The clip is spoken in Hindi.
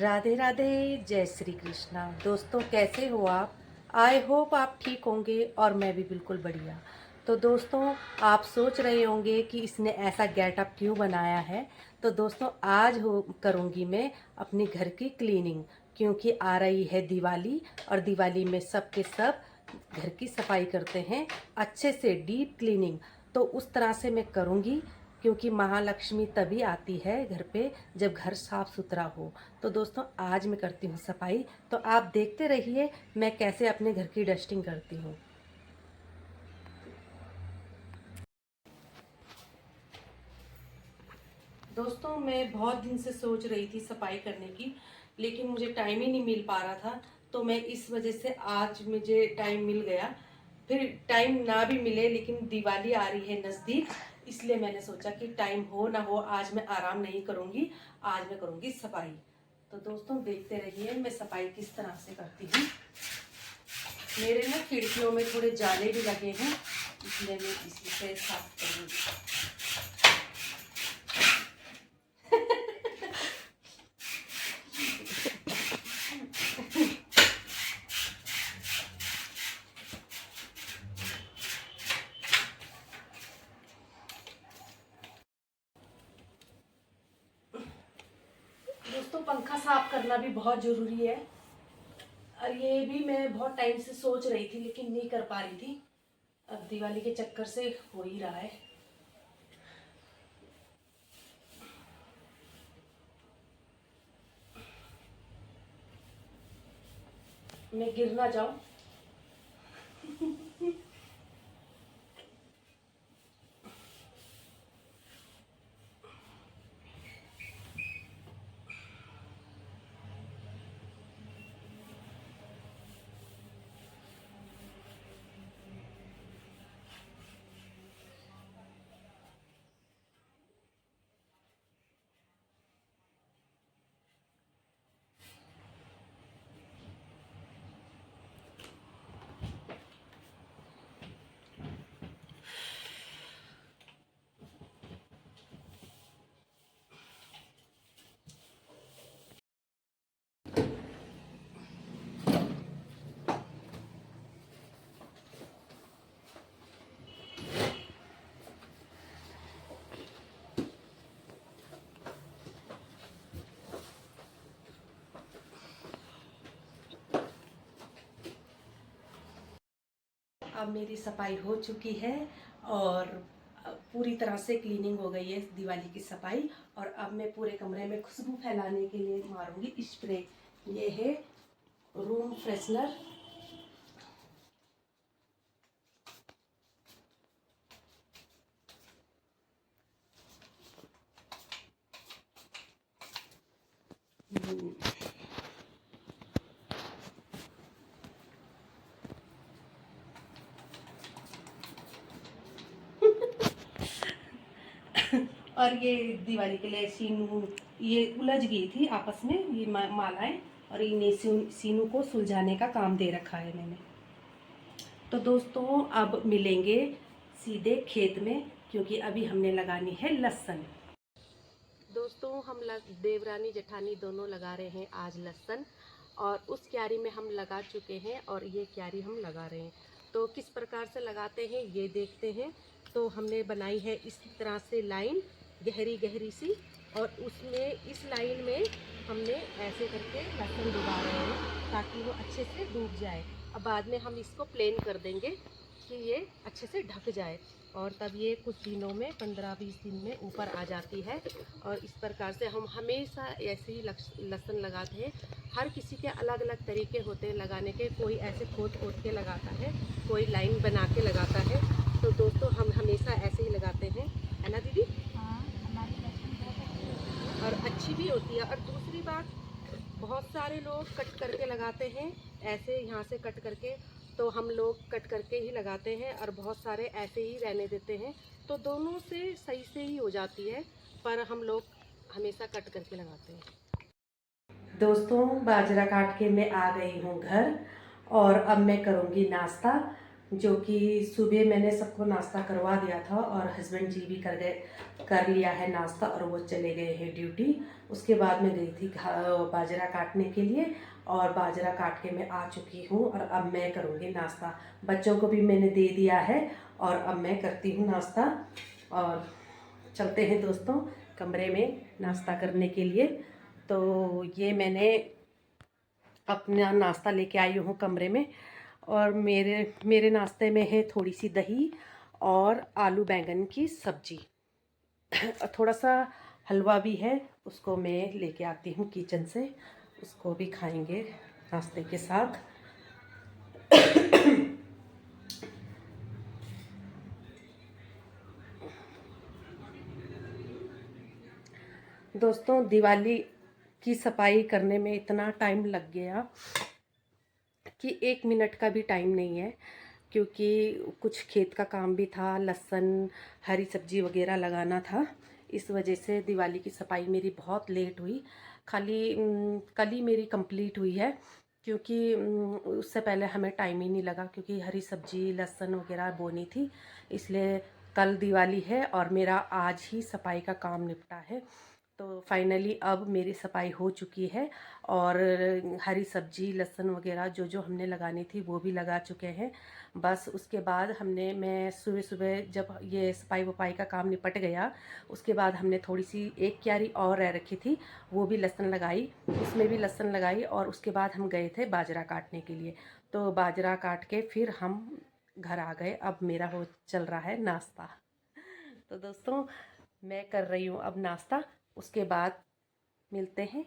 राधे राधे, जय श्री कृष्णा। दोस्तों कैसे हो आप? आई होप आप ठीक होंगे और मैं भी बिल्कुल बढ़िया। तो दोस्तों आप सोच रहे होंगे कि इसने ऐसा गेटअप क्यों बनाया है। तो दोस्तों आज हो करूँगी मैं अपनी घर की क्लीनिंग, क्योंकि आ रही है दिवाली और दिवाली में सब के सब घर की सफाई करते हैं अच्छे से, डीप क्लीनिंग। तो उस तरह से मैं करूँगी, क्योंकि महालक्ष्मी तभी आती है घर पे जब घर साफ सुथरा हो। तो दोस्तों आज मैं करती हूँ सफाई, तो आप देखते रहिए मैं कैसे अपने घर की डस्टिंग करती हूँ। दोस्तों मैं बहुत दिन से सोच रही थी सफाई करने की, लेकिन मुझे टाइम ही नहीं मिल पा रहा था। तो मैं इस वजह से आज मुझे टाइम मिल गया। फिर टाइम ना भी मिले, लेकिन दिवाली आ रही है नज़दीक, इसलिए मैंने सोचा कि टाइम हो ना हो आज मैं आराम नहीं करूँगी, आज मैं करूँगी सफाई। तो दोस्तों देखते रहिए मैं सफाई किस तरह से करती हूँ। मेरे ना खिड़कियों में थोड़े जाले भी लगे हैं, इसलिए मैं इसी से साफ करूँगी। दोस्तों पंखा साफ करना भी बहुत ज़रूरी है, और ये भी मैं बहुत टाइम से सोच रही थी लेकिन नहीं कर पा रही थी। अब दिवाली के चक्कर से हो ही रहा है। मैं गिर ना जाऊं। अब मेरी सफाई हो चुकी है और पूरी तरह से क्लीनिंग हो गई है दिवाली की सफाई। और अब मैं पूरे कमरे में खुशबू फैलाने के लिए मारूंगी स्प्रे। ये है रूम फ्रेशनर। और ये दिवाली के लिए सीनू, ये उलझ गई थी आपस में ये मालाएं, और इन्हें सीनू को सुलझाने का काम दे रखा है मैंने। तो दोस्तों अब मिलेंगे सीधे खेत में, क्योंकि अभी हमने लगानी है लहसुन। दोस्तों हम देवरानी जेठानी दोनों लगा रहे हैं आज लहसुन, और उस क्यारी में हम लगा चुके हैं और ये क्यारी हम लगा रहे हैं। तो किस प्रकार से लगाते हैं ये देखते हैं। तो हमने बनाई है इस तरह से लाइन, गहरी गहरी सी, और उसमें इस लाइन में हमने ऐसे करके लहसुन डुबा रहे हैं ताकि वो अच्छे से डूब जाए। अब बाद में हम इसको प्लेन कर देंगे कि ये अच्छे से ढक जाए, और तब ये कुछ दिनों में 15-20 दिन में ऊपर आ जाती है। और इस प्रकार से हम हमेशा ऐसे ही लहसुन लगाते हैं। हर किसी के अलग अलग तरीके होते हैं लगाने के, कोई ऐसे खोद खोद के लगाता है, कोई लाइन बना के लगाता है। तो दोस्तों हम हमेशा ऐसे ही लगाते हैं, है ना दीदी? हाँ, हमारी लहसुन बहुत और अच्छी भी होती है। और दूसरी बात, बहुत सारे लोग कट करके लगाते हैं, ऐसे यहाँ से कट करके। तो हम लोग कट करके ही लगाते हैं, और बहुत सारे ऐसे ही रहने देते हैं। तो दोनों से सही से ही हो जाती है, पर हम लोग हमेशा कट करके लगाते हैं। दोस्तों बाजरा काट के मैं आ गई हूँ घर, और अब मैं करूँगी नाश्ता। जो कि सुबह मैंने सबको नाश्ता करवा दिया था और हस्बैंड जी भी कर लिया है नाश्ता और वो चले गए हैं ड्यूटी। उसके बाद मैं गई थी बाजरा काटने के लिए और बाजरा काट के मैं आ चुकी हूँ और अब मैं करूँगी नाश्ता। बच्चों को भी मैंने दे दिया है और अब मैं करती हूँ नाश्ता। और चलते हैं दोस्तों कमरे में नाश्ता करने के लिए। तो ये मैंने अपना नाश्ता लेके आई हूँ कमरे में और मेरे मेरे नाश्ते में है थोड़ी सी दही और आलू बैंगन की सब्जी और थोड़ा सा हलवा भी है, उसको मैं लेके आती हूँ किचन से, उसको भी खाएंगे नाश्ते के साथ। दोस्तों दिवाली की सफाई करने में इतना टाइम लग गया कि 1 मिनट का भी टाइम नहीं है, क्योंकि कुछ खेत का काम भी था, लहसुन हरी सब्जी वगैरह लगाना था। इस वजह से दिवाली की सफाई मेरी बहुत लेट हुई। खाली कल ही मेरी कंप्लीट हुई है, क्योंकि उससे पहले हमें टाइम ही नहीं लगा, क्योंकि हरी सब्जी लहसुन वगैरह बोनी थी। इसलिए कल दिवाली है और मेरा आज ही सफाई का काम निपटा है। तो फाइनली अब मेरी सफाई हो चुकी है और हरी सब्जी लहसुन वगैरह जो जो हमने लगानी थी वो भी लगा चुके हैं। बस उसके बाद मैं सुबह सुबह जब ये सफाई वफाई का काम निपट गया, उसके बाद हमने थोड़ी सी एक क्यारी और रह रखी थी, वो भी लहसुन लगाई, उसमें भी लहसुन लगाई और उसके बाद हम गए थे बाजरा काटने के लिए। तो बाजरा काट के फिर हम घर आ गए। अब मेरा हो चल रहा है नाश्ता। तो दोस्तों मैं कर रही हूँ अब नाश्ता, उसके बाद मिलते हैं